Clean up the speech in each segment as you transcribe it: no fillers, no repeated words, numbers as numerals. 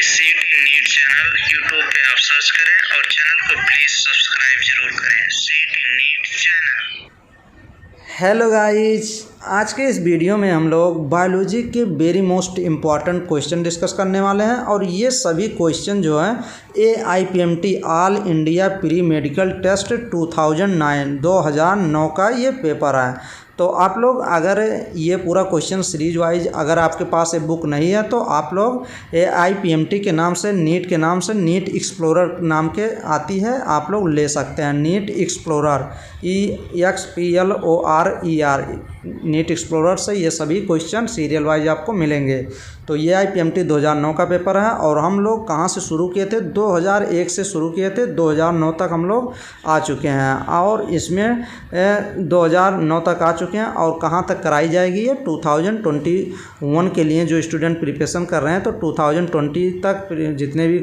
Seat NEET channel YouTube पे आप search करें और चैनल को प्लीज़ सब्सक्राइब जरूर करें। Seat NEET channel. Hello guys, आज के इस वीडियो में हम लोग बायोलॉजी के very most important question discuss करने वाले हैं और ये सभी क्वेश्चन जो है AIPMT all India pre medical test 2009 का ये पेपर है। तो आप लोग अगर ये पूरा क्वेश्चन सीरीज वाइज अगर आपके पास ये बुक नहीं है तो आप लोग AIPMT के नाम से नीट के नाम से नीट एक्सप्लोरर नाम के आती है, आप लोग ले सकते हैं। NEET explorer EXPLORER NEET explorer से ये सभी क्वेश्चन सीरियल वाइज आपको मिलेंगे। तो ये AIPMT 2009 का पेपर है और हम लोग कहाँ से शुरू किए थे, 2001 से शुरू किए थे, 2009 तक हम लोग आ चुके हैं और इसमें 2009 तक आ चुके हैं। और कहाँ तक कराई जाएगी ये 2021 के लिए जो स्टूडेंट प्रिपरेशन कर रहे हैं, तो 2020 तक जितने भी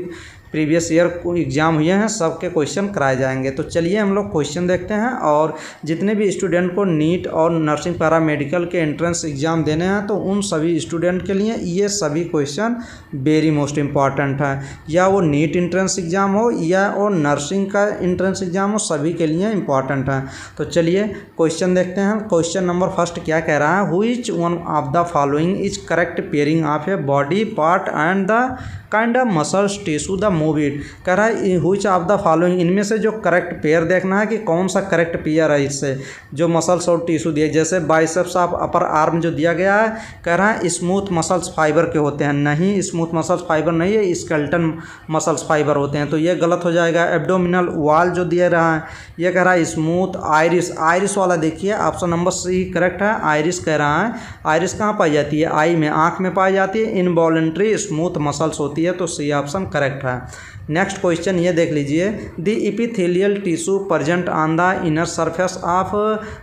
प्रीवियस ईयर एग्ज़ाम हुए हैं सबके क्वेश्चन कराए जाएंगे। तो चलिए हम लोग क्वेश्चन देखते हैं और जितने भी स्टूडेंट को नीट और नर्सिंग पैरा मेडिकल के एंट्रेंस एग्ज़ाम देने हैं तो उन सभी स्टूडेंट के लिए ये सभी क्वेश्चन वेरी मोस्ट इम्पॉर्टेंट है। या वो नीट एंट्रेंस एग्ज़ाम हो या वो नर्सिंग का एंट्रेंस एग्ज़ाम हो, सभी के लिए इम्पॉर्टेंट है। तो चलिए क्वेश्चन देखते हैं। क्वेश्चन नंबर फर्स्ट क्या कह रहा है, which one of the following is correct pairing of a body part and the kind of muscles tissue the move it. कह रहा है व्हिच ऑफ द फॉलोइंग, इनमें से जो करेक्ट पेयर देखना है कि कौन सा करेक्ट पेयर है इससे जो मसल्स और टिश्यू दिए। जैसे बाइसेप्स ऑफ अपर आर्म जो दिया गया है, कह रहा है स्मूथ मसल्स फाइबर के होते हैं, नहीं स्मूथ मसल्स फाइबर नहीं है, स्केलेटन मसल्स फाइबर होते हैं, तो ये गलत हो जाएगा। एब्डोमिनल वॉल जो दिया रहा है ये कह रहा है स्मूथ आइरिस, आइरिस वाला देखिए ऑप्शन नंबर सी करेक्ट है। आइरिस कह रहा है, आइरिस कहाँ पाई जाती है, आई में, आँख में पाई जाती है। इनवॉलंटरी स्मूथ मसल्स होती है, तो सी ऑप्शन करेक्ट है। नेक्स्ट क्वेश्चन ये देख लीजिए, the epithelial tissue present on the inner surface of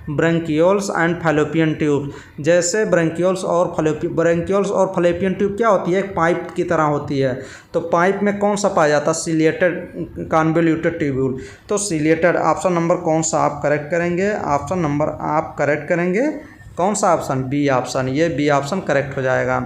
bronchioles and fallopian tube. जैसे ब्रैंकियोल्स और फैलोपियन ट्यूब क्या होती है, एक पाइप की तरह होती है। तो पाइप में कौन सा पाया जाता है, सिलिएटेड कॉन्वोल्यूटेड ट्यूब्यूल। तो सिलिएटेड ऑप्शन नंबर कौन सा आप करेक्ट करेंगे, ऑप्शन नंबर आप करेक्ट करेंगे कौन सा ऑप्शन, बी ऑप्शन, ये बी ऑप्शन करेक्ट हो जाएगा।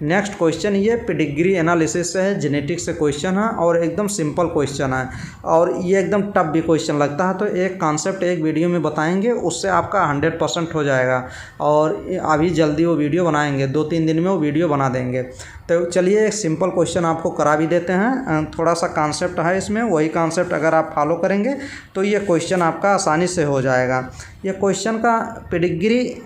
नेक्स्ट क्वेश्चन ये पेडिग्री एनालिसिस से है, जेनेटिक्स से क्वेश्चन है और एकदम सिंपल क्वेश्चन है और ये एकदम टफ भी क्वेश्चन लगता है। तो एक कॉन्सेप्ट एक वीडियो में बताएंगे, उससे आपका 100% हो जाएगा और अभी जल्दी वो वीडियो बनाएंगे, 2-3 दिन में वो वीडियो बना देंगे। तो चलिए एक सिंपल क्वेश्चन आपको करा भी देते हैं, थोड़ा सा कॉन्सेप्ट है इसमें, वही कॉन्सेप्ट अगर आप फॉलो करेंगे तो ये क्वेश्चन आपका आसानी से हो जाएगा। ये क्वेश्चन का पेडिग्री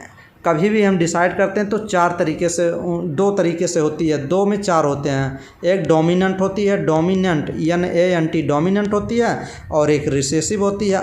कभी भी हम डिसाइड करते हैं तो 4 तरीके से, 2 तरीके से होती है, 2 में 4 होते हैं। एक डोमिनेंट होती है, डोमिनेंट NANT डोमिनेंट होती है, और एक रिसेसिव होती है,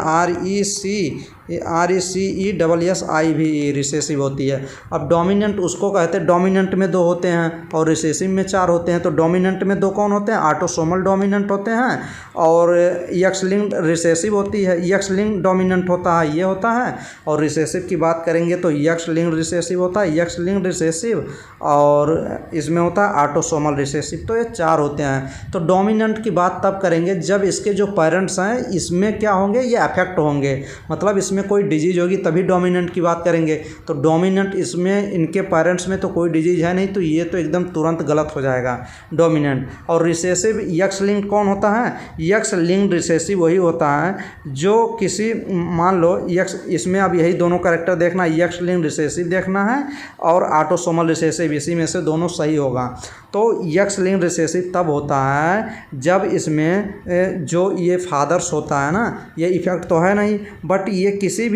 RECESSIV रिसेसिव होती है। अब डोमिनेंट उसको कहते हैं, डोमिनेंट में 2 होते हैं और रिसेसिव में 4 होते हैं। तो डोमिनेंट में 2 कौन होते हैं, ऑटोसोमल डोमिनेंट होते हैं और X लिंक्ड रिसेसिव होती है, X लिंक्ड डोमिनेंट होता है, ये होता है। और रिसेसिव की बात करेंगे तो X लिंक्ड रिसेसिव होता है, X लिंक्ड रिसेसिव, और इसमें होता है ऑटोसोमल रिसेसिव। तो ये 4 होते हैं। तो डोमिनेंट की बात तब करेंगे जब इसके जो पेरेंट्स हैं इसमें क्या होंगे, ये अफेक्ट होंगे, मतलब इसमें कोई डिजीज होगी तभी डोमिनेंट की बात करेंगे। तो डोमिनेंट इसमें इनके पेरेंट्स में तो कोई डिजीज है नहीं, तो ये तो एकदम तुरंत गलत हो जाएगा डोमिनेंट। और रिसेसिव X लिंक्ड कौन होता है, X लिंक्ड रिसेसिव वही होता है जो किसी, मान लो X, इसमें अब यही दोनों कैरेक्टर देखना, X लिंक्ड रिसेसिव देखना है और ऑटोसोमल रिसेसिव, इसी में से दोनों सही होगा। तो X लिंक्ड रिसेसिव तब होता है जब इसमें जो ये फादर्स होता है ना, ये इफेक्ट तो है नहीं, बट ये किसी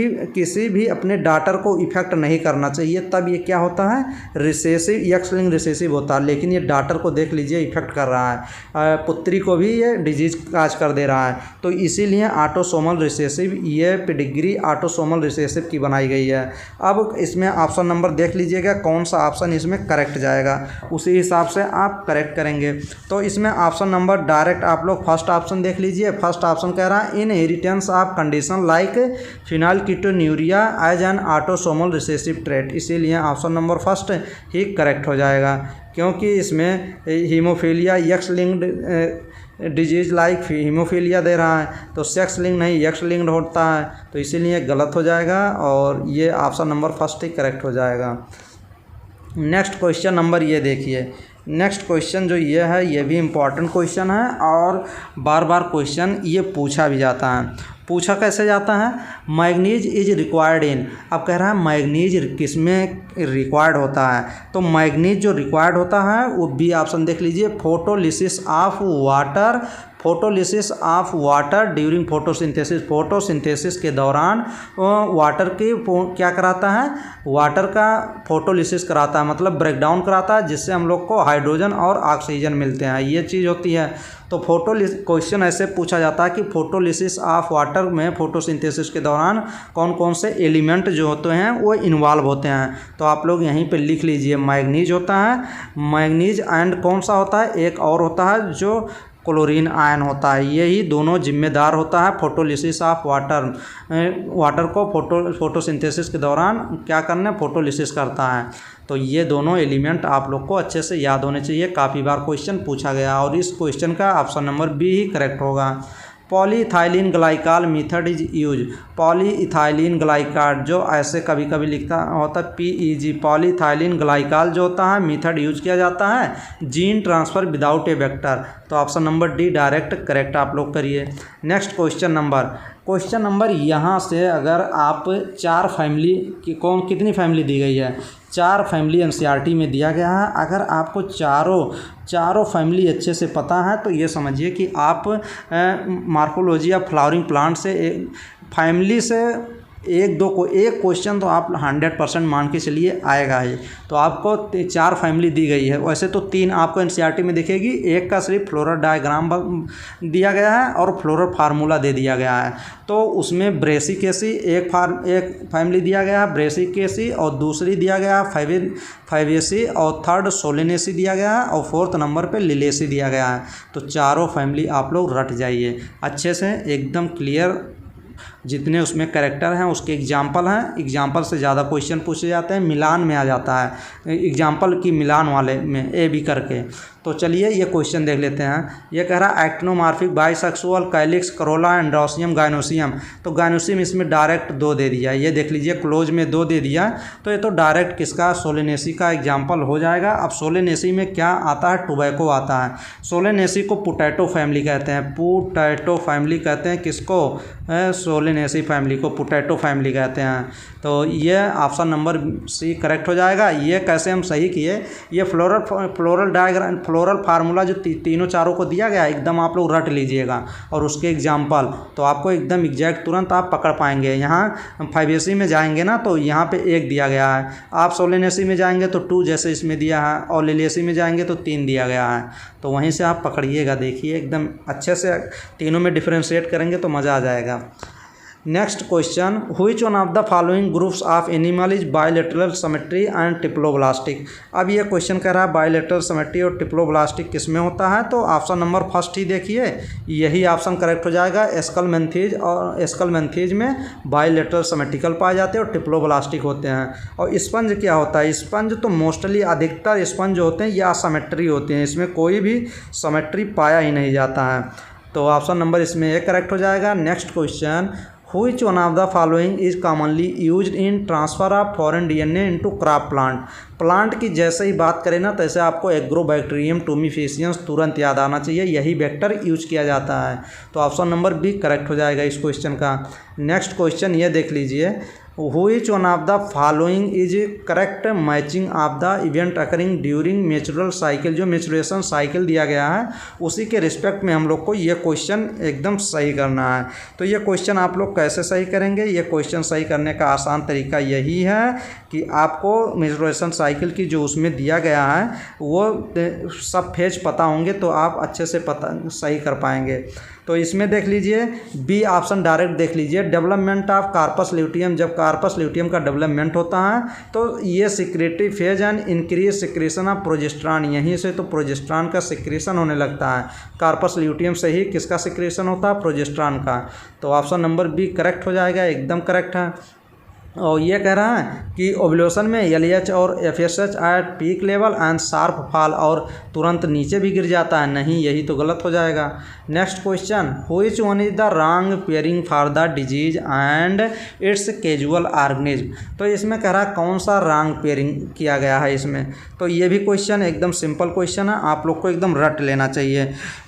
भी अपने डॉटर को इफेक्ट नहीं करना चाहिए, तब ये क्या होता है, रिसेसिव X लिंक्ड रिसेसिव होता है। लेकिन ये डॉटर को देख लीजिए इफेक्ट कर रहा है, पुत्री को भी ये डिजीज काज कर दे रहा है, तो इसीलिए ऑटोसोमल रिसेसिव, ये पेडिग्री ऑटोसोमल रिसेसिव की बनाई गई है। अब इसमें ऑप्शन नंबर देख लीजिएगा कौन सा ऑप्शन इसमें करेक्ट जाएगा, उसी हिसाब से आप करेक्ट करेंगे। तो इसमें ऑप्शन नंबर डायरेक्ट आप लोग फर्स्ट ऑप्शन देख लीजिए। फर्स्ट ऑप्शन कह रहा है inheritance of condition like phenylketonuria as an autosomal recessive trait, इसीलिए ऑप्शन नंबर फर्स्ट ही करेक्ट हो जाएगा, क्योंकि इसमें haemophilia X linked disease like haemophilia दे रहा है, तो सेक्स लिंक नहीं X लिंक्ड होता है, तो इसीलिए गलत हो जाएगा और ये ऑप्शन नंबर फर्स्ट ही करेक्ट हो जाएगा। नेक्स्ट क्वेश्चन नंबर ये देखिए, नेक्स्ट क्वेश्चन जो ये है ये भी इम्पॉर्टेंट क्वेश्चन है और बार बार क्वेश्चन ये पूछा भी जाता है। पूछा कैसे जाता है, मैग्नीज इज रिक्वायर्ड इन, अब कह रहा है मैग्नीज किस में रिक्वायर्ड होता है, तो मैग्नीज जो रिक्वायर्ड होता है वो बी ऑप्शन देख लीजिए, photolysis of water, photolysis of water during photosynthesis, photosynthesis के दौरान वाटर की क्या कराता है, वाटर का फोटोलिसिस कराता है, मतलब ब्रेकडाउन कराता है, जिससे हम लोग को हाइड्रोजन और ऑक्सीजन मिलते हैं, ये चीज़ होती है। तो क्वेश्चन ऐसे पूछा जाता है कि फोटोलिसिस ऑफ वाटर में फोटोसिंथेसिस के दौरान कौन कौन से एलिमेंट जो होते हैं वो इन्वॉल्व होते हैं, तो आप लोग यहीं पे लिख लीजिए मैग्नीज होता है, मैग्नीज एंड कौन सा होता है, एक और होता है जो क्लोरीन आयन होता है, यही दोनों जिम्मेदार होता है फोटोलिसिस ऑफ वाटर, वाटर को फोटोसिंथेसिस के दौरान क्या करना, फोटोलिसिस करता है। तो ये दोनों एलिमेंट आप लोग को अच्छे से याद होने चाहिए, काफ़ी बार क्वेश्चन पूछा गया और इस क्वेश्चन का ऑप्शन नंबर बी ही करेक्ट होगा। Polyethylene glycol method is use, polyethylene glycol जो ऐसे कभी कभी लिखता होता है PEG, पॉलीइथाइलिन ग्लाइकॉल जो होता है मेथड यूज किया जाता है gene transfer without a vector, तो option number D direct correct आप लोग करिए। नेक्स्ट क्वेश्चन नंबर यहाँ से अगर आप 4 फैमिली की कितनी फैमिली दी गई है, 4 फैमिली NCERT में दिया गया है, अगर आपको चारों फैमिली अच्छे से पता है तो ये समझिए कि आप मार्फोलॉजी या फ्लावरिंग प्लांट से फैमिली से एक क्वेश्चन तो आप 100% मान के चलिए आएगा ही। तो आपको 4 फैमिली दी गई है, वैसे तो 3 आपको NCERT में दिखेगी, एक का सिर्फ फ्लोरल डायग्राम दिया गया है और फ्लोरल फार्मूला दे दिया गया है। तो उसमें ब्रेसिकेसी एक फैमिली दिया गया है ब्रेसिकेसी, और दूसरी दिया गया फाइवेसी, और थर्ड सोलेनेसी दिया गया है, और 4th नंबर पे लिलेसी दिया गया है। तो चारों फैमिली आप लोग रट जाइए अच्छे से, एकदम क्लियर, जितने उसमें कैरेक्टर हैं उसके एग्जाम्पल हैं, एग्जाम्पल से ज़्यादा क्वेश्चन पूछे जाते हैं, मिलान में आ जाता है एग्जाम्पल की मिलान वाले में ए बी करके। तो चलिए ये क्वेश्चन देख लेते हैं। ये कह रहा है actinomorphic bisexual calyx Corolla androecium gynoecium, तो गाइनोसियम इसमें डायरेक्ट 2 दे दिया, ये देख लीजिए क्लोज में 2 दे दिया, तो ये तो डायरेक्ट किसका, सोलेनेसी का एग्जाम्पल हो जाएगा। अब सोलेनेसी में क्या आता है, टोबैको आता है। सोलेनेसी को पोटैटो फैमिली कहते हैं, पोटैटो फैमिली कहते हैं किसको, सोलेनेसी फैमिली को पोटैटो फैमिली कहते हैं। तो ये ऑप्शन नंबर सी करेक्ट हो जाएगा। ये कैसे हम सही किए, ये फ्लोरल डायग्राम फ्लोरल फार्मूला जो तीनों चारों को दिया गया एकदम आप लोग रट लीजिएगा, और उसके एग्जाम्पल तो आपको एकदम एग्जैक्ट तुरंत आप पकड़ पाएंगे। यहाँ फाइवेसी में जाएंगे ना तो यहाँ पे 1 दिया गया है, आप सोलेनेसी में जाएंगे तो 2 जैसे इसमें दिया है, और लिलियसी में जाएंगे तो 3 दिया गया है। तो वहीं से आप पकड़िएगा, देखिए एकदम अच्छे से तीनों में डिफ्रेंशिएट करेंगे तो मज़ा आ जाएगा। Next question, which one of the following groups of animal is bilateral symmetry and diploblastic. अब ये क्वेश्चन कह रहा है बायलैटरल सिमेट्री और डिप्लोब्लास्टिक किस में होता है, तो ऑप्शन नंबर फर्स्ट ही देखिए, यही ऑप्शन करेक्ट हो जाएगा। एस्कलमेंथीज, और एस्कलमेंथीज में बायलैटरल सिमेट्रिकल पाए जाते हैं और डिप्लोब्लास्टिक होते हैं। और स्पंज क्या होता है, स्पंज तो मोस्टली अधिकतर स्पंज होते हैं या सिमेट्री होते हैं, इसमें कोई भी सिमेट्री पाया ही नहीं जाता है। तो ऑप्शन नंबर इसमें एक करेक्ट हो जाएगा। Next question, Which one of the following is commonly used in transfer of foreign DNA into crop plant? Plant की जैसे ही बात करें ना तैसे आपको एग्रोबैक्टीरियम टूमीफेसियंस तुरंत याद आना चाहिए, यही वेक्टर यूज किया जाता है। तो ऑप्शन नंबर बी करेक्ट हो जाएगा इस क्वेश्चन का। नेक्स्ट क्वेश्चन ये देख लीजिए, Which one of the following is correct matching of the event occurring during menstrual cycle. जो मेचुरेशन साइकिल दिया गया है उसी के रिस्पेक्ट में हम लोग को ये क्वेश्चन एकदम सही करना है। तो ये क्वेश्चन आप लोग कैसे सही करेंगे, ये क्वेश्चन सही करने का आसान तरीका यही है कि आपको मेचुरेशन साइकिल की जो उसमें दिया गया है वो सब फेज पता होंगे तो आप अच्छे से सही कर पाएंगे। तो इसमें देख लीजिए बी ऑप्शन डायरेक्ट देख लीजिए, डेवलपमेंट ऑफ कार्पस ल्यूटियम। जब कार्पस ल्यूटियम का डेवलपमेंट होता है तो ये secretary phase and increase secretion of progesterone, यहीं से तो प्रोजेस्टेरॉन का सिक्रेशन होने लगता है। कार्पस ल्यूटियम से ही किसका सिक्रेशन होता है, प्रोजेस्टेरॉन का। तो ऑप्शन नंबर बी करेक्ट हो जाएगा, एकदम करेक्ट है। और ये कह रहा है कि ओवल्यूशन में LH और FSH at peak level and sharp fall, और तुरंत नीचे भी गिर जाता है, नहीं यही तो गलत हो जाएगा। Next question, which one is the wrong pairing for the disease and it's casual organism. तो इसमें कह रहा है कौन सा रॉन्ग पेयरिंग किया गया है इसमें। तो ये भी क्वेश्चन एकदम सिंपल क्वेश्चन है, आप लोग को एकदम रट लेना चाहिए,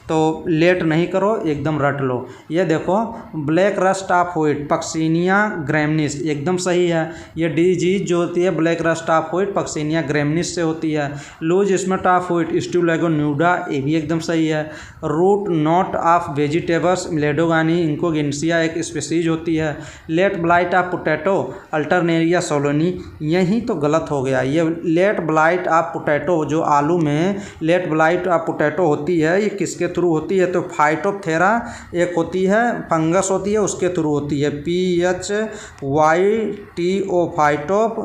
तो लेट नहीं करो, एकदम रट लो। ये देखो, black rust of wheat Puccinia graminis एकदम सही है। ये डिजीज जो होती है black rust of wheat Puccinia graminis से होती है। Loose smut of wheat Ustilago nuda, ये भी एकदम सही है। Root knot of vegetables Meloidogyne incognita एक स्पीसीज होती है। Late blight of potato Alternaria solani, यही तो गलत हो गया। ये लेट ब्लाइट ऑफ पोटैटो, जो आलू में लेट ब्लाइट ऑफ पोटैटो होती है, ये किसके थ्रू होती है? तो फाइटोप्थेरा एक होती है, फंगस होती है, उसके थ्रू होती है। PHYTO फाइटोप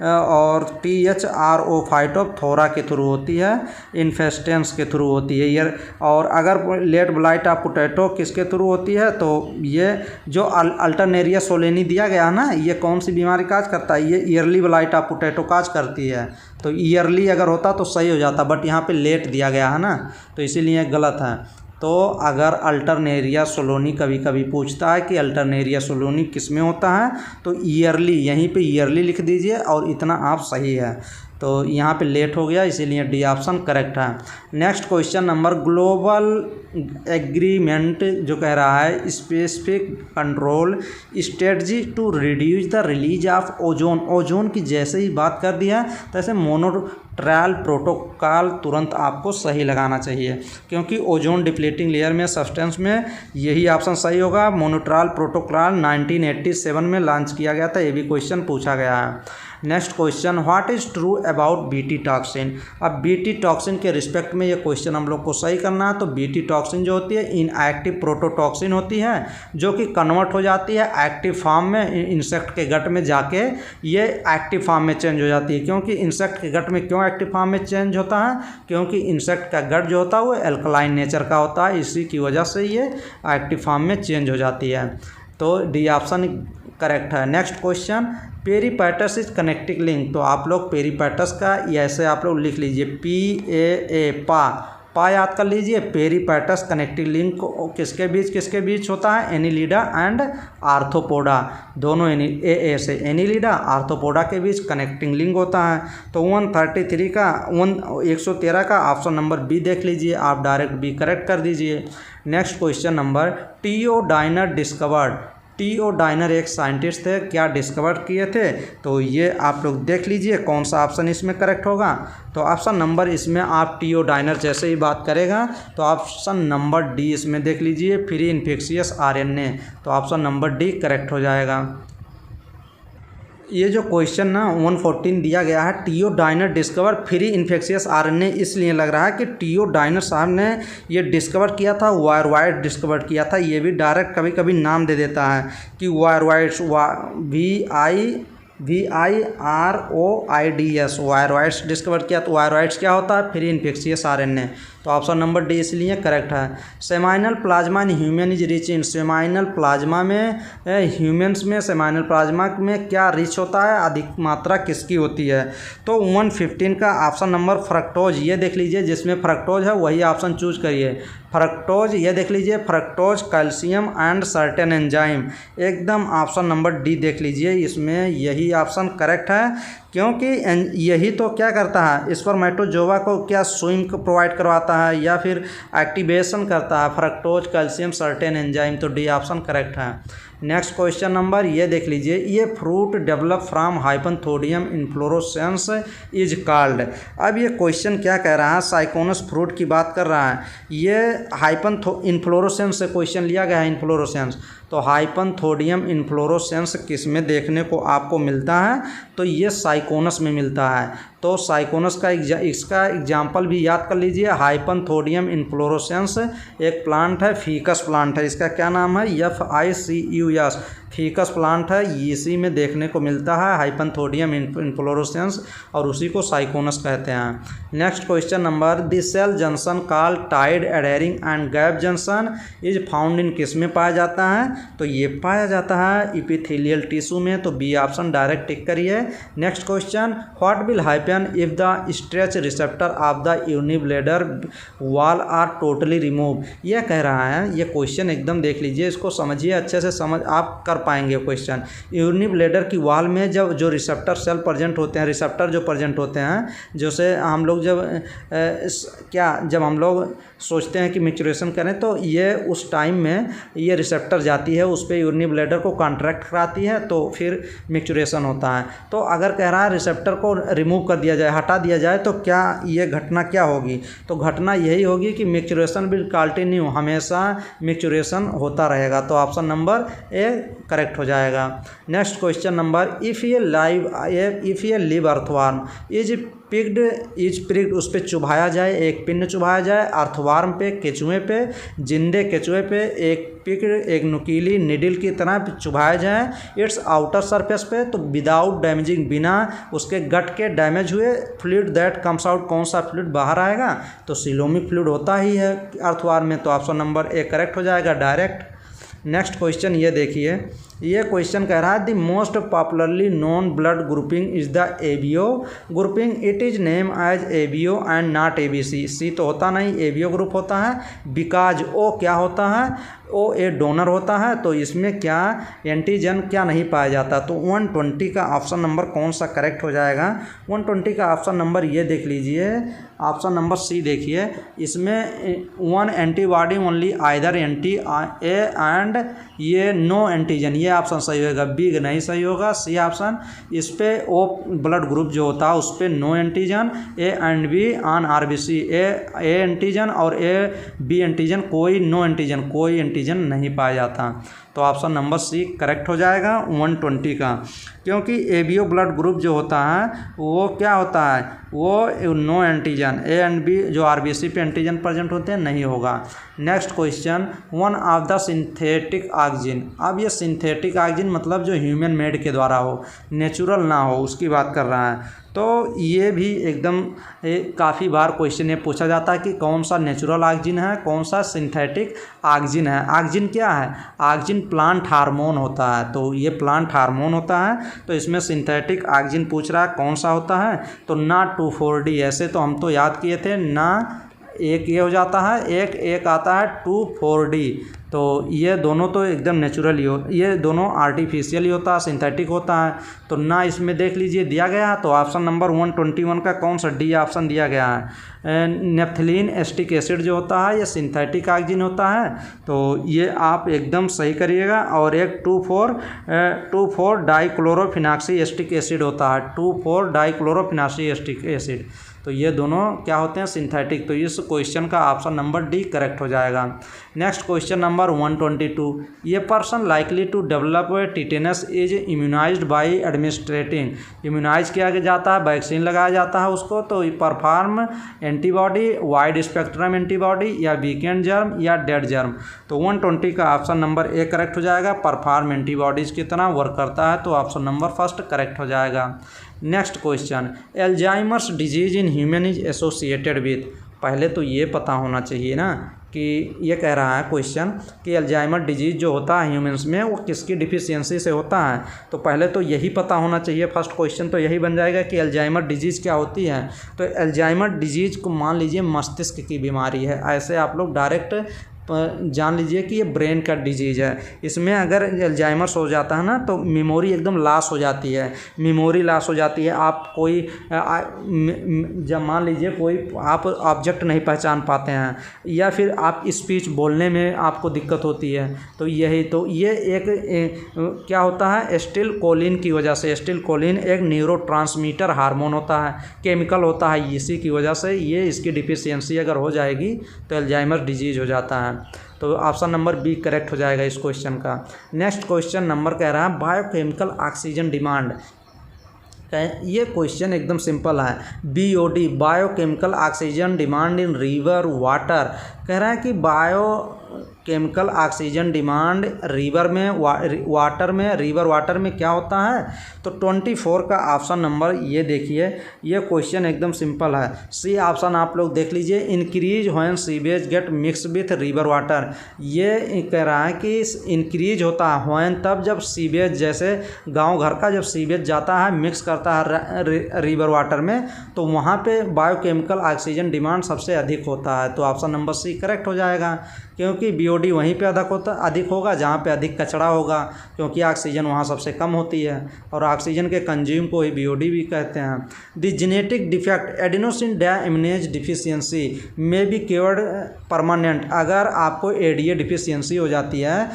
और THRO फाइटोप थोरा के थ्रू होती है, इन्फेस्टेंस के थ्रू होती है ये। और अगर लेट ब्लाइट ऑफ पोटैटो किसके थ्रू होती है? तो ये जो अल्टरनेरिया सोलेनी दिया गया है ना, ये कौन सी बीमारी काज करता है? ये ईयरली ब्लाइट ऑफ पोटैटो काज करती है। तो ईयरली अगर होता तो सही हो जाता, बट यहाँ पे लेट दिया गया है ना, तो इसीलिए गलत है। तो अगर अल्टरनेरिया सोलोनी कभी कभी पूछता है कि अल्टरनेरिया सोलोनी किस में होता है, तो ईयरली, यहीं पे ईयरली लिख दीजिए और इतना आप सही है। तो यहाँ पे लेट हो गया, इसीलिए डी ऑप्शन करेक्ट है। Next question number, global agreement जो कह रहा है specific control strategy to reduce the release of ozone. Ozone की जैसे ही बात कर दिया तैसे मोनोट्रायल प्रोटोकॉल तुरंत आपको सही लगाना चाहिए, क्योंकि ओजोन डिप्लीटिंग लेयर में सब्सटेंस में यही ऑप्शन सही होगा। मोनोट्रायल प्रोटोकॉल 1987 में लॉन्च किया गया था, ये भी क्वेश्चन पूछा गया है। Next question, what is true about BT toxin. अब बीटी टॉक्सिन के रिस्पेक्ट में ये क्वेश्चन हम लोग को सही करना है। तो बीटी टॉक्सिन जो होती है इनएक्टिव प्रोटोटॉक्सिन होती है, जो कि कन्वर्ट हो जाती है एक्टिव फॉर्म में, इंसेक्ट के गट में जाके ये एक्टिव फॉर्म में चेंज हो जाती है। क्योंकि इंसेक्ट के गट में क्यों एक्टिव फॉर्म में चेंज होता है? क्योंकि इंसेक्ट का गट जो होता है वो एल्कलाइन नेचर का होता है, इसी की वजह से ये एक्टिव फॉर्म में चेंज हो जाती है। तो डी ऑप्शन करेक्ट है। Next question, Peripatus is connecting link. तो आप लोग पेरीपैटस का ऐसे आप लोग लिख लीजिए, PAA पा याद कर लीजिए। पेरीपैटस कनेक्टिंग लिंक किसके बीच होता है? एनिलिडा एंड आर्थ्रोपोडा, दोनों AA से एनिलिडा आर्थ्रोपोडा के बीच कनेक्टिंग लिंक होता है। तो 133 का 113 का ऑप्शन नंबर बी देख लीजिए, आप डायरेक्ट बी करेक्ट कर दीजिए। Next question number, T O Diener discovered. T O Diener एक साइंटिस्ट थे, क्या डिस्कवर किए थे? तो ये आप लोग देख लीजिए कौन सा ऑप्शन इसमें करेक्ट होगा। तो ऑप्शन नंबर इसमें आप टियोडाइनर जैसे ही बात करेगा तो ऑप्शन नंबर डी इसमें देख लीजिए, फ्री इन्फेक्शियस RNA। तो ऑप्शन नंबर डी करेक्ट हो जाएगा। ये जो क्वेश्चन ना 114 दिया गया है, टियोडाइनर डिस्कवर फ्री इन्फेक्शियस RNA, इसलिए लग रहा है कि टियोडाइनर साहब ने ये डिस्कवर किया था, वायरवाइड डिस्कवर किया था। ये भी डायरेक्ट कभी कभी नाम दे देता है कि वायरवाइड्स, VIROIDS वायरवाइड्स डिस्कवर किया। तो वायरवाइड्स क्या होता है? Free infectious RNA। तो ऑप्शन नंबर डी इसलिए करेक्ट है। Seminal plasma in human is rich in. Seminal plasma में, ह्यूमन्स में सेमाइनल प्लाज्मा में क्या रिच होता है, अधिक मात्रा किसकी होती है? तो 115 का ऑप्शन नंबर फ्रक्टोज, ये देख लीजिए, जिसमें फ्रक्टोज है वही ऑप्शन चूज करिए। फ्रक्टोज, ये देख लीजिए, fructose calcium and certain enzyme, एकदम ऑप्शन नंबर डी देख लीजिए, इसमें यही ऑप्शन करेक्ट है। क्योंकि यही तो क्या करता है, स्पर्मेटोजोआ को क्या स्विम प्रोवाइड करवाता है या फिर एक्टिवेशन करता है, फ्रक्टोज कैल्शियम सर्टेन एंजाइम। तो डी ऑप्शन करेक्ट है। नेक्स्ट क्वेश्चन नंबर, ये देख लीजिए, ये fruit develop from हाइपनथोडियम inflorescence is called. अब ये क्वेश्चन क्या कह रहा है, साइकोनस फ्रूट की बात कर रहा है। ये इन्फ्लोरोसेंस से क्वेश्चन लिया गया है, इन्फ्लोरोसेंस। तो हाइपनथोडियम इन्फ्लोरोसेंस किस में देखने को आपको मिलता है? तो ये साइकोनस में मिलता है। तो साइकोनस का इसका एग्जाम्पल भी याद कर लीजिए, हाइपनथोडियम इन्फ्लोरोसेंस एक प्लांट है, फीकस प्लांट है, इसका क्या नाम है? FICUS फीकस प्लांट है, इसी में देखने को मिलता है हाइपनथोडियम इन्फ्लोरेसेंस, और उसी को साइकोनस कहते हैं। Next question number, the cell junction called tight adhering and gap junction is found in किस में पाया जाता है? तो ये पाया जाता है इपिथेलियल टिश्यू में, तो बी ऑप्शन डायरेक्ट टिक करिए। Next question, what will happen if the stretch receptor of the urinary bladder wall are totally remove? यह कह रहा है, ये क्वेश्चन एकदम देख लीजिए, इसको समझिए अच्छे से, समझ आप कर पाएंगे क्वेश्चन। यूनिब्लेडर की वॉल में जब जो रिसेप्टर सेल प्रेजेंट होते हैं, रिसेप्टर जो प्रेजेंट होते हैं, जैसे हम लोग जब हम लोग सोचते हैं कि मैच्योरेशन करें, तो ये उस टाइम में ये रिसेप्टर जाती है, उस पर यूनिब्लेडर को कॉन्ट्रैक्ट कराती है, तो फिर मैच्योरेशन होता है। तो अगर कह रहा है रिसेप्टर को रिमूव कर दिया जाए, हटा दिया जाए, तो क्या ये घटना क्या होगी? तो घटना यही होगी कि मैच्योरेशन विल कंटिन्यू, हमेशा मैच्योरेशन होता रहेगा। तो ऑप्शन नंबर ए करेक्ट हो जाएगा। नेक्स्ट क्वेश्चन नंबर, इफ़ ये लिव अर्थवार्म इज प्रिक्ड, उस पर चुभाया जाए, एक पिन चुभाया जाए, अर्थवार्म पे, केचुए पे, जिंदे केचुए पे एक पिक्ड, एक नुकीली निडल की तरह चुभाया जाए इट्स आउटर सरफेस पे, तो विदाउट डैमेजिंग, बिना उसके गट के डैमेज हुए, फ्लूइड दैट कम्स आउट, कौन सा फ्लूइड बाहर आएगा? तो सिलोमिक फ्लूइड होता ही है अर्थवार्म में, तो ऑप्शन नंबर ए करेक्ट हो जाएगा डायरेक्ट। नेक्स्ट क्वेश्चन ये देखिए, ये क्वेश्चन कह रहा है the most popularly known blood grouping is the ABO grouping, it is name as ABO and not ABC. C तो होता नहीं, एबीओ ग्रुप होता है, बिकॉज ओ क्या होता है? ओ ए डोनर होता है, तो इसमें क्या एंटीजन क्या नहीं पाया जाता? तो 120 का ऑप्शन नंबर कौन सा करेक्ट हो जाएगा? 120 का ऑप्शन नंबर ये देख लीजिए, ऑप्शन नंबर सी देखिए, इसमें one antibody only either anti A and ये नो एंटीजन, ये ऑप्शन सही होगा। बी नहीं सही होगा, सी ऑप्शन, इस पे ओ ब्लड ग्रुप जो होता है उस पर no antigen, A and B on RBC, A antigen और ए बी एंटीजन, कोई नो एंटीजन, कोई एंटीजन नहीं पाया जाता। तो ऑप्शन नंबर सी करेक्ट हो जाएगा 120 का, क्योंकि एबीओ ब्लड ग्रुप जो होता है वो क्या होता है? वो no antigen, A and B जो आरबीसी पे एंटीजन प्रेजेंट होते हैं नहीं होगा। Next question, one of the synthetic oxygen, अब ये सिंथेटिक ऑक्सीजन मतलब जो ह्यूमन मेड के द्वारा हो, नेचुरल ना हो, उसकी बात कर रहा है। तो ये भी एकदम काफ़ी बार क्वेश्चन ये पूछा जाता है कि कौन सा नेचुरल ऑक्सीजन है, कौन सा सिंथेटिक ऑक्सीजन है। ऑक्सीजन क्या है? ऑक्सीजन प्लांट हार्मोन होता है, तो ये प्लांट हार्मोन होता है, तो इसमें सिंथेटिक ऑक्सीजन पूछ रहा है कौन सा होता है? तो ना 2,4-D, ऐसे तो हम तो याद किए थे ना, एक ये हो जाता है, एक आता है 2,4-D, तो ये दोनों तो एकदम नेचुरल ही हो, ये दोनों आर्टिफिशियल ही होता है, सिंथेटिक होता है, तो ना इसमें देख लीजिए दिया गया है, तो ऑप्शन नंबर 121 का कौन सा डी ऑप्शन दिया गया है। नेफ्थलीन एस्टिक एसिड जो होता है ये सिंथेटिक ऑक्सीजन होता है, तो ये आप एकदम सही करिएगा। और एक 2,4 डाइक्लोरोफिनॉक्सी एस्टिक एसिड होता है, 2,4 डाइक्लोरोफिनॉक्सी एस्टिक एसिड, तो ये दोनों क्या होते हैं? सिंथेटिक। तो इस क्वेश्चन का ऑप्शन नंबर डी करेक्ट हो जाएगा। नेक्स्ट क्वेश्चन नंबर 122, ये person likely to develop tetanus is immunised by administrating, immunise किया जाता है, वैक्सीन लगाया जाता है उसको, तो perform antibody, wide spectrum antibody या वीकेंड जर्म या डेड जर्म, तो 120 का ऑप्शन नंबर ए करेक्ट हो जाएगा। परफॉर्म एंटीबॉडीज़ की तरह वर्क करता है, तो ऑप्शन नंबर फर्स्ट करेक्ट हो जाएगा। Next question, Alzheimer's disease in human is associated with, पहले तो ये पता होना चाहिए ना कि ये कह रहा है क्वेश्चन कि अल्जाइमर डिजीज़ जो होता है ह्यूमंस में वो किसकी डिफिशियंसी से होता है, तो पहले तो यही पता होना चाहिए। फर्स्ट क्वेश्चन तो यही बन जाएगा कि अल्जाइमर डिजीज़ क्या होती है। तो अल्जाइमर डिजीज़ को मान लीजिए मस्तिष्क की बीमारी है, ऐसे आप लोग डायरेक्ट जान लीजिए कि ये ब्रेन का डिजीज़ है। इसमें अगर अल्जाइमर्स हो जाता है ना तो मेमोरी एकदम लॉस हो जाती है, मेमोरी लॉस हो जाती है। आप कोई जब मान लीजिए कोई आप ऑब्जेक्ट नहीं पहचान पाते हैं या फिर आप स्पीच बोलने में आपको दिक्कत होती है, तो यही तो ये एक क्या होता है एसिटिलकोलिन की वजह से। एसिटिलकोलिन एक न्यूरोट्रांसमीटर हार्मोन होता है, केमिकल होता है, इसी की वजह से ये इसकी डिफिशियंसी अगर हो जाएगी तो अल्जाइमर डिजीज़ हो जाता है। तो ऑप्शन नंबर बी करेक्ट हो जाएगा इस क्वेश्चन का। नेक्स्ट क्वेश्चन नंबर कह रहा है बायोकेमिकल ऑक्सीजन डिमांड। ये क्वेश्चन एकदम सिंपल है, BOD biochemical oxygen demand in river water. कह रहा है कि केमिकल ऑक्सीजन डिमांड रिवर में वाटर में क्या होता है? तो 24 का ऑप्शन नंबर ये देखिए, ये क्वेश्चन एकदम सिंपल है। सी ऑप्शन आप लोग देख लीजिए, increase when sewage gate mix with river water. ये कह रहा है कि इंक्रीज होता है व्हेन, तब जब सीवेज, जैसे गांव घर का जब सीवेज जाता है मिक्स करता है रिवर वाटर में, तो वहाँ पे बायोकेमिकल ऑक्सीजन डिमांड सबसे अधिक होता है। तो ऑप्शन नंबर सी करेक्ट हो जाएगा, क्योंकि बीओडी वहीं पे अधिक होगा जहाँ पे अधिक कचरा होगा, क्योंकि ऑक्सीजन वहाँ सबसे कम होती है, और ऑक्सीजन के कंज्यूम को ही बीओडी भी कहते हैं। The genetic defect adenosine deaminase deficiency में बी क्योर्ड परमानेंट। अगर आपको एडीए डिफिशियंसी हो जाती है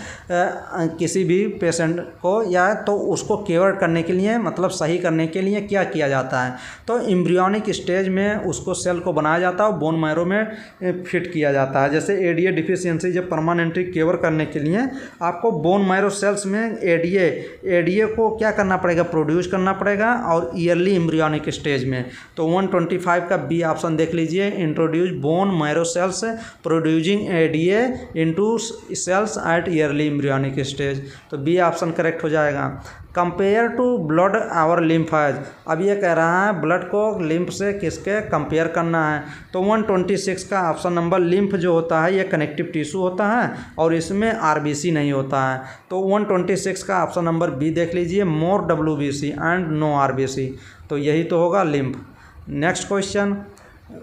किसी भी पेशेंट को, या तो उसको क्योर करने के लिए, मतलब सही करने के लिए क्या किया जाता है? तो एम्ब्रियोनिक स्टेज में उसको सेल को बनाया जाता है और बोन मैरो में फिट किया जाता है। जैसे एडीए डिफिशियंसी जब परमानेंटली क्योर करने के लिए आपको बोन मैरो सेल्स में एडीए को क्या करना पड़ेगा? प्रोड्यूस करना पड़ेगा, और ईयरली एम्ब्रियोनिक स्टेज में। तो 125 का बी ऑप्शन देख लीजिए, introduce bone marrow cells producing ADA into cells at early embryonic stage. तो बी ऑप्शन करेक्ट हो जाएगा। Compare to blood our lymphs. अब ये कह रहा है ब्लड को लिम्फ से किसके कंपेयर करना है? तो 126 का ऑप्शन नंबर, लिम्फ जो होता है ये कनेक्टिव टिश्यू होता है और इसमें आरबीसी नहीं होता है। तो 126 का ऑप्शन नंबर बी देख लीजिए, more WBC and no RBC. तो यही तो होगा lymph. Next question,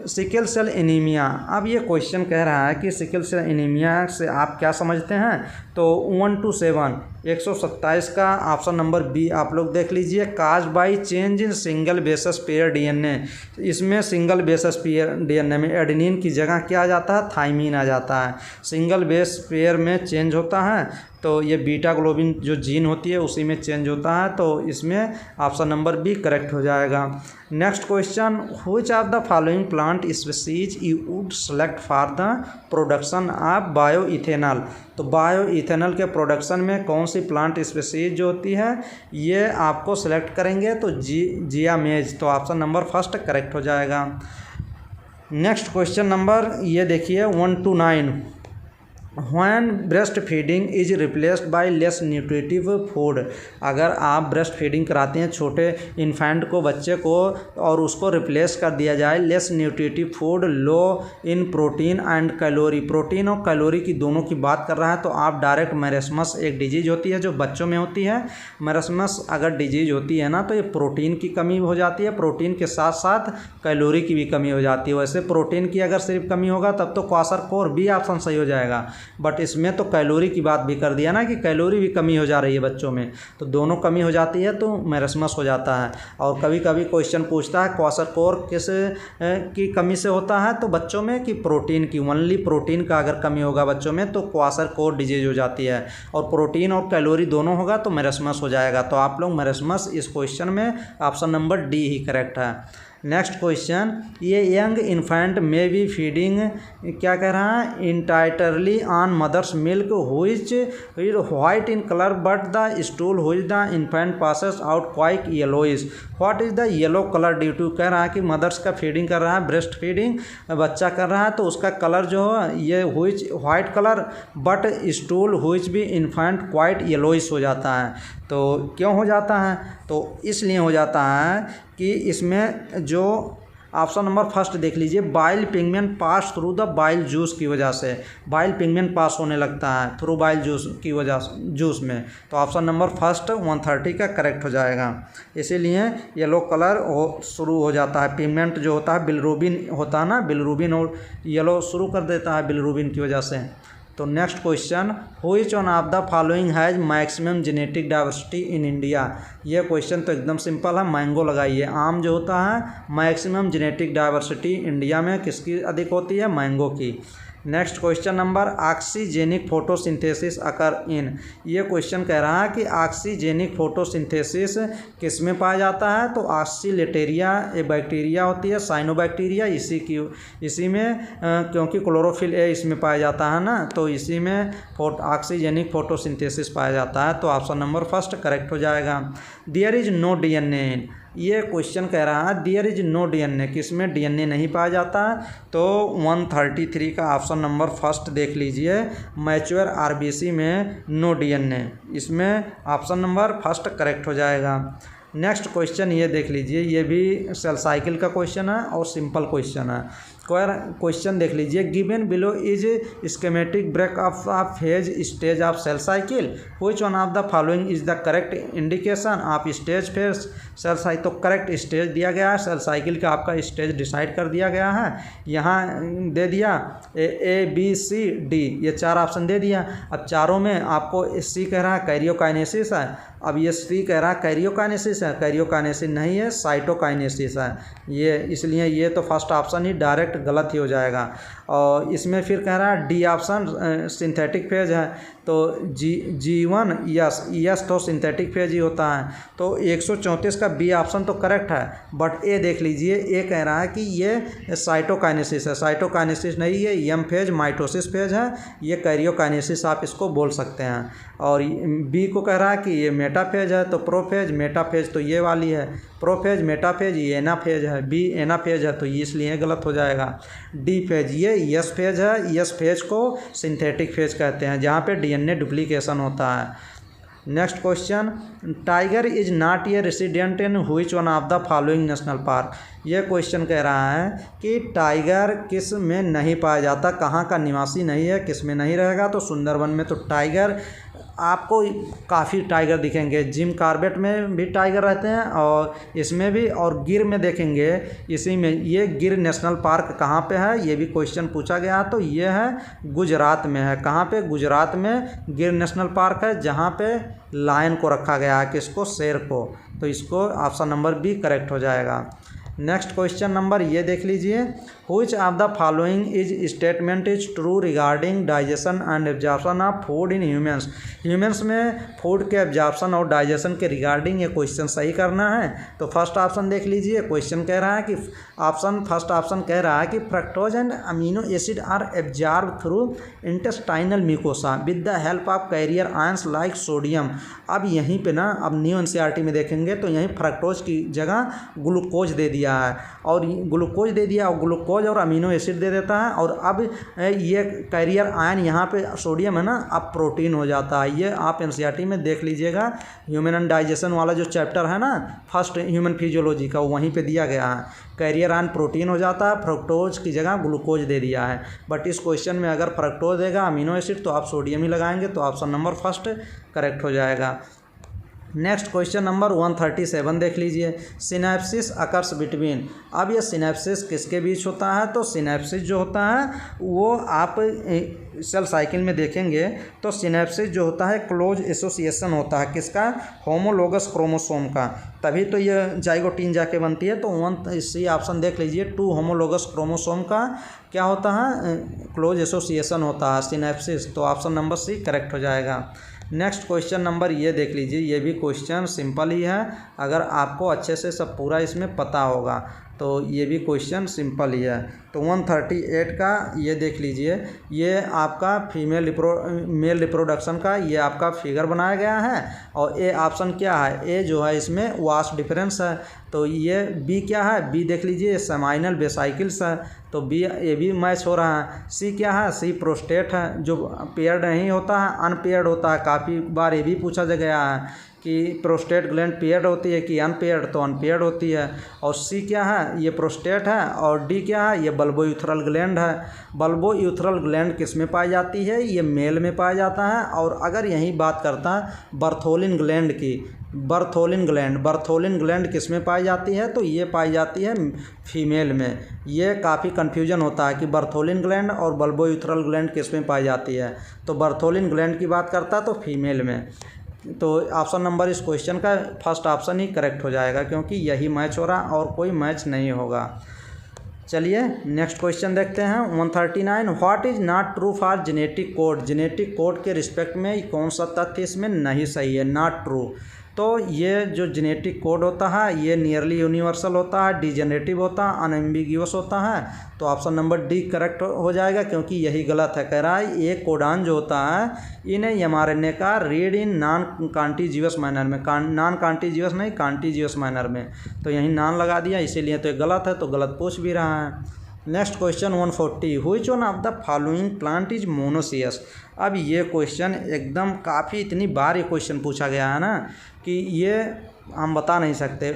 sickle cell anaemia. अब ये क्वेश्चन कह रहा है कि सिकल सेल एनीमिया से आप क्या समझते हैं? तो 127 127 का ऑप्शन नंबर बी आप लोग देख लीजिए, काज by change in single basis pair DNA. इसमें सिंगल बेसिस पेयर डीएनए में एडेनिन की जगह क्या आ जाता है? थाइमीन आ जाता है। सिंगल बेस पेयर में चेंज होता है, तो ये बीटा ग्लोबिन जो जीन होती है उसी में चेंज होता है। तो इसमें ऑप्शन नंबर बी करेक्ट हो जाएगा। Next question, which of the following plant species you would select for the production of bio ethanol. तो बायो इथेनॉल के प्रोडक्शन में कौन सी प्लांट स्पीसीज जो होती है ये आपको सेलेक्ट करेंगे? तो जियामेज। तो ऑप्शन नंबर फर्स्ट करेक्ट हो जाएगा। नेक्स्ट क्वेश्चन नंबर ये देखिए 129, when breast feeding is replaced by less nutritive food. अगर आप ब्रेस्ट फीडिंग कराते हैं छोटे इन्फेंट को, बच्चे को, और उसको रिप्लेस कर दिया जाए less nutritive food, low in protein and calorie, protein और कैलोरी की दोनों की बात कर रहा है, तो आप डायरेक्ट मेरेस्मस एक डिजीज होती है जो बच्चों में होती है। मेरेस्मस अगर डिजीज होती है ना, तो ये प्रोटीन की कमी हो जाती है, प्रोटीन के साथ साथ कैलोरी की भी कमी हो जाती है। वैसे प्रोटीन की अगर सिर्फ कमी होगा तब तो क्वाशरकोर बी ऑप्शन सही हो जाएगा, बट इसमें तो कैलोरी की बात भी कर दिया ना कि कैलोरी भी कमी हो जा रही है बच्चों में, तो दोनों कमी हो जाती है तो मेरेस्मस हो जाता है। और कभी कभी क्वेश्चन पूछता है क्वाशरकोर किस की कमी से होता है, तो बच्चों में कि प्रोटीन की, ओनली प्रोटीन का अगर कमी होगा बच्चों में तो क्वाशरकोर डिजीज हो जाती है, और प्रोटीन और कैलोरी दोनों होगा तो मेरेस्मस हो जाएगा। तो आप लोग मेरेस्मस इस क्वेश्चन में ऑप्शन नंबर डी ही करेक्ट है। नेक्स्ट क्वेश्चन, ये young infant may be feeding क्या कह रहा है? Entirely on mother's milk which white in colour but the stool which the infant passes out quite yellowish. What is the yellow colour due to? कह रहा है कि mother's का feeding कर रहा है, ब्रेस्ट फीडिंग बच्चा कर रहा है, तो उसका कलर जो है ये which white colour, but stool which भी इन्फेंट क्वाइट येलोइश हो जाता है। तो क्यों हो जाता है? तो इसलिए हो जाता है कि इसमें जो ऑप्शन नंबर फर्स्ट देख लीजिए, bile pigment pass through the bile juice की वजह से, बाइल पिगमेंट पास होने लगता है थ्रू बाइल जूस की वजह से जूस में। तो ऑप्शन नंबर फर्स्ट 130 का करेक्ट हो जाएगा। इसीलिए येलो कलर शुरू हो जाता है, पिगमेंट जो होता है बिलिरुबिन होता है ना, बिलिरुबिन और येलो शुरू कर देता है बिलिरुबिन की वजह से। तो next question, which one of the following has maximum genetic diversity in India. ये क्वेश्चन तो एकदम सिंपल है, मैंगो लगाइए। आम जो होता है मैक्सिमम जेनेटिक डाइवर्सिटी इंडिया में किसकी अधिक होती है? मैंगो की। Next question number, oxygenic photosynthesis occur in. ये क्वेश्चन कह रहा है कि ऑक्सीजेनिक फोटोसिंथेसिस किस में पाया जाता है? तो ऑक्सीलेटेरिया ए बैक्टीरिया होती है, साइनोबैक्टीरिया, इसी में क्योंकि क्लोरोफिल ए इसमें पाया जाता है ना, तो इसी में ऑक्सीजेनिक फोटोसिंथेसिस पाया जाता है। तो ऑप्शन नंबर फर्स्ट करेक्ट हो जाएगा। देयर इज नो डीएनए ये क्वेश्चन कह रहा है देयर इज नो डीएनए, किसमें डीएनए नहीं पाया जाता है। तो 133 का ऑप्शन नंबर फर्स्ट देख लीजिए, मैच्योर आरबीसी में नो डीएनए, इसमें ऑप्शन नंबर फर्स्ट करेक्ट हो जाएगा। नेक्स्ट क्वेश्चन ये देख लीजिए, ये भी सेल साइकिल का क्वेश्चन है और सिंपल क्वेश्चन है। क्वेश्चन देख लीजिए, given below is schematic break off phase stage of cell cycle, which one of the following is the correct indication of stage phase cell cycle. तो correct stage दिया गया है, cell cycle का आपका stage decide कर दिया गया है, यहाँ दे दिया ए बी सी डी, ये 4 ऑप्शन दे दिया। अब चारों में आपको सी कह रहा है कैरियोकाइनेसिस है, अब ये सी कह रहा है कैरियोकाइनेसिस है, कैरियोकाइनेसिस नहीं है, साइटोकाइनेसिस है, ये इसलिए ये तो फर्स्ट ऑप्शन ही डायरेक्ट गलत ही हो जाएगा। और इसमें फिर कह रहा है डी ऑप्शन सिंथेटिक फेज है, तो G1 यस तो सिंथेटिक फेज ही होता है। तो 134 का बी ऑप्शन तो करेक्ट है, बट ए देख लीजिए, ए कह रहा है कि ये साइटोकाइनेसिस है, साइटोकाइनेसिस नहीं है, एम फेज माइटोसिस फेज है, ये कैरियोकाइनेसिस आप इसको बोल सकते हैं। और बी को कह रहा है कि ये मेटाफेज है, तो प्रोफेज मेटाफेज तो ये वाली है, प्रोफेज मेटाफेज ये एनाफेज है, बी एनाफेज है तो ये इसलिए गलत हो जाएगा। डी फेज ये यस फेज है, यस फेज को सिंथेटिक फेज कहते हैं जहाँ पे डीएनए डुप्लीकेशन होता है। Next question, tiger is not a resident in which one of the following national park. यह क्वेश्चन कह रहा है कि टाइगर किस में नहीं पाया जाता, कहाँ का निवासी नहीं है, किस में नहीं रहेगा। तो सुंदरबन में तो टाइगर आपको काफ़ी टाइगर दिखेंगे, जिम कॉर्बेट में भी टाइगर रहते हैं और इसमें भी, और गिर में देखेंगे इसी में। ये गिर नेशनल पार्क कहाँ पे है, ये भी क्वेश्चन पूछा गया, तो ये है गुजरात में है। कहाँ पे, गुजरात में गिर नेशनल पार्क है, जहाँ पे लायन को रखा गया है, किसको, शेर को। तो इसको ऑप्शन नंबर बी करेक्ट हो जाएगा। नेक्स्ट क्वेश्चन नंबर ये देख लीजिए, which of the following is statement is true regarding digestion and absorption of food in humans. Humans में फूड के एब्जॉर्प्शन और डाइजेशन के रिगार्डिंग ये क्वेश्चन सही करना है। तो फर्स्ट ऑप्शन देख लीजिए, क्वेश्चन कह रहा है कि फर्स्ट ऑप्शन कह रहा है कि fructose and amino acid are absorb through intestinal mucosa with the help of carrier ions like sodium. अब यहीं पे ना, अब न्यू एनसीईआरटी में देखेंगे तो यहीं फ्रक्टोज की जगह ग्लूकोज दे दिया है, और ग्लूकोज दे दिया और ग्लूकोज और अमीनो एसिड दे देता है, और अब ये कैरियर आयन यहाँ पे सोडियम है ना, अब प्रोटीन हो जाता है। ये आप एनसीईआरटी में देख लीजिएगा, ह्यूमन एंड डाइजेशन वाला जो चैप्टर है ना, फर्स्ट ह्यूमन फिजियोलॉजी का, वहीं पे दिया गया है। कैरियर आयन प्रोटीन हो जाता है, फ्रक्टोज की जगह ग्लूकोज दे दिया है। बट इस क्वेश्चन में अगर फ्रक्टोज देगा अमीनो एसिड तो आप सोडियम ही लगाएंगे, तो ऑप्शन नंबर फर्स्ट करेक्ट हो जाएगा। नेक्स्ट क्वेश्चन नंबर 137 देख लीजिए, सिनेप्सिस अकर्स बिटवीन। अब ये सिनेप्सिस किसके बीच होता है, तो सिनेप्सिस जो होता है वो आप सेल साइकिल में देखेंगे तो सिनेप्सिस जो होता है क्लोज एसोसिएशन होता है, किसका, होमोलोगस क्रोमोसोम का, तभी तो ये जाइगोटीन जाके बनती है। तो सी ऑप्शन देख लीजिए, 2 होमोलोगस क्रोमोसोम का क्या होता है, क्लोज एसोसिएशन होता है सिनेप्सिस। तो ऑप्शन नंबर सी करेक्ट हो जाएगा। नेक्स्ट क्वेश्चन नंबर ये देख लीजिए, ये भी क्वेश्चन सिंपल ही है, अगर आपको अच्छे से सब पूरा इसमें पता होगा तो ये भी क्वेश्चन सिंपल ही है। तो 138 का ये देख लीजिए, ये आपका मेल रिप्रोडक्शन का ये आपका फिगर बनाया गया है, और ए ऑप्शन क्या है, ए जो है इसमें वास डिफरेंस है। तो ये बी क्या है, बी देख लीजिए सेमाइनल वेसाइकिल्स है, तो बी ये भी मैच हो रहा है। सी क्या है, सी प्रोस्टेट है, जो पेयर्ड नहीं होता है, अनपेयर्ड होता है। काफ़ी बार ये भी पूछा गया है कि प्रोस्टेट ग्लैंड पेयर्ड होती है कि अनपेयर्ड, तो अनपेयर्ड होती है। और सी क्या है, ये प्रोस्टेट है, और डी क्या है, ये बल्बोयूथरल ग्लैंड है। बल्बोयूथरल ग्लैंड किस में पाई जाती है, ये मेल में पाया जाता है। और अगर यही बात करता है बर्थोलिन ग्लैंड की, बर्थोलिन ग्लैंड किस में पाई जाती है, तो ये पाई जाती है फीमेल में। ये काफ़ी कन्फ्यूजन होता है कि बर्थोलिन ग्लैंड और बल्बोयूथरल ग्लैंड किस में पाई जाती है, तो बर्थोलिन ग्लैंड की बात करता है तो फीमेल में। तो ऑप्शन नंबर इस क्वेश्चन का फर्स्ट ऑप्शन ही करेक्ट हो जाएगा, क्योंकि यही मैच हो रहा और कोई मैच नहीं होगा। चलिए नेक्स्ट क्वेश्चन देखते हैं 139, what is not true for genetic code. Genetic code के रिस्पेक्ट में कौन सा तथ्य इसमें नहीं सही है, नॉट ट्रू। तो ये जो जेनेटिक कोड होता है ये नियरली यूनिवर्सल होता है, डिजेनरेटिव होता है, अनएम्बिगियस होता है। तो ऑप्शन नंबर डी करेक्ट हो जाएगा, क्योंकि यही गलत है। कह रहा है ये कोडान जो होता है इन्हें एमआरएनए का read in non contiguous manner में, नॉन कॉन्टिजियस नहीं कॉन्टिजियस मैनर में, तो यहीं नॉन लगा दिया, इसीलिए तो ये गलत है, तो गलत पूछ भी रहा है। Next question 140, which one of the following plant is monoecious. अब ये क्वेश्चन एकदम काफ़ी इतनी बार ये क्वेश्चन पूछा गया है ना कि ये हम बता नहीं सकते।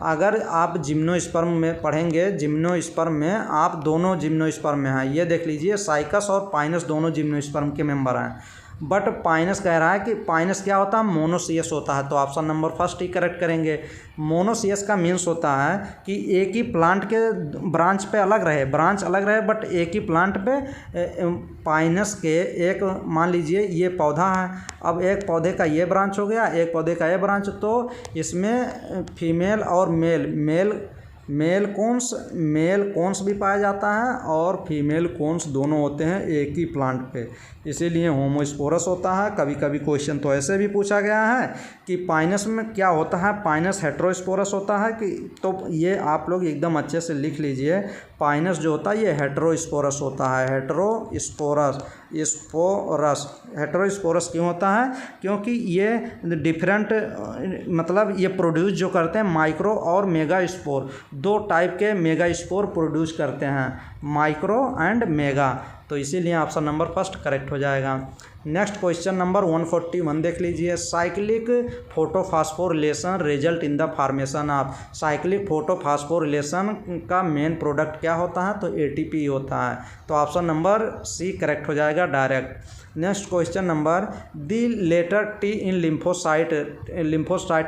अगर आप जिम्नोस्पर्म में पढ़ेंगे, जिम्नोस्पर्म में आप दोनों जिम्नोस्पर्म में हैं, ये देख लीजिए साइकस और पाइनस दोनों जिम्नोस्पर्म के मेंबर हैं, बट पाइनस कह रहा है कि पाइनस क्या होता है, मोनोसियस होता है। तो ऑप्शन नंबर फर्स्ट ही करेक्ट करेंगे। मोनोसियस का मीन्स होता है कि एक ही प्लांट के ब्रांच पे अलग रहे, ब्रांच अलग रहे, बट एक ही प्लांट पे पाइनस के एक मान लीजिए ये पौधा है, अब एक पौधे का ये ब्रांच हो गया, एक पौधे का ये ब्रांच, तो इसमें फीमेल और मेल कोन्स भी पाया जाता है और फीमेल कोन्स दोनों होते हैं एक ही प्लांट पे, इसीलिए होमोस्पोरस होता है। कभी कभी क्वेश्चन तो ऐसे भी पूछा गया है कि पाइनस में क्या होता है, पाइनस हेटेरोस्पोरस होता है कि, तो ये आप लोग एकदम अच्छे से लिख लीजिए, पाइनस जो होता है ये हेटेरोस्पोरस होता है। हेटेरोस्पोरस क्यों होता है, क्योंकि ये डिफरेंट मतलब ये प्रोड्यूस जो करते हैं माइक्रो और मेगा स्पोर, दो टाइप के मेगा स्पोर प्रोड्यूस करते हैं, माइक्रो एंड मेगा, तो इसीलिए ऑप्शन नंबर फर्स्ट करेक्ट हो जाएगा। नेक्स्ट क्वेश्चन नंबर 141 देख लीजिए, cyclic photophosphorylation result in the formation of. Cyclic photophosphorylation का मेन प्रोडक्ट क्या होता है, तो ATP होता है, तो ऑप्शन नंबर सी करेक्ट हो जाएगा direct. Next question number, the letter T in lymphocyte,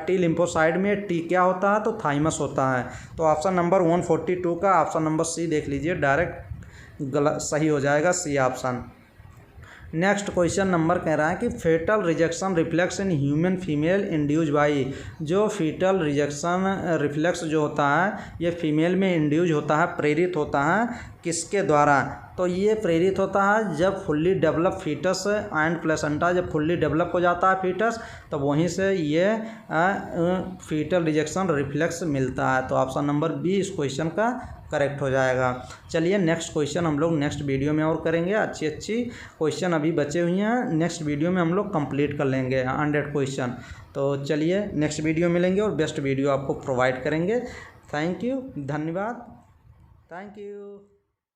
T lymphocyte में T क्या होता है, तो थाइमस होता है, तो ऑप्शन नंबर 142 का ऑप्शन नंबर सी देख लीजिए डायरेक्ट गलत सही हो जाएगा, C option. Next question number कह रहा है कि fetal rejection reflex in human female induce by. जो फीटल रिजेक्शन रिफ्लेक्स जो होता है ये फीमेल में इंड्यूज होता है, प्रेरित होता है, किसके द्वारा, तो ये प्रेरित होता है जब fully develop fetus and placenta जब फुल्ली डेवलप हो जाता है फीटस, तब वहीं से ये फीटल रिजेक्शन रिफ्लेक्स मिलता है, तो ऑप्शन नंबर बी इस क्वेश्चन का करेक्ट हो जाएगा। चलिए नेक्स्ट क्वेश्चन हम लोग नेक्स्ट वीडियो में और करेंगे, अच्छी क्वेश्चन अभी बचे हुए हैं, नेक्स्ट वीडियो में हम लोग कंप्लीट कर लेंगे 100 क्वेश्चन। तो चलिए नेक्स्ट वीडियो मिलेंगे और बेस्ट वीडियो आपको प्रोवाइड करेंगे। थैंक यू, धन्यवाद, थैंक यू।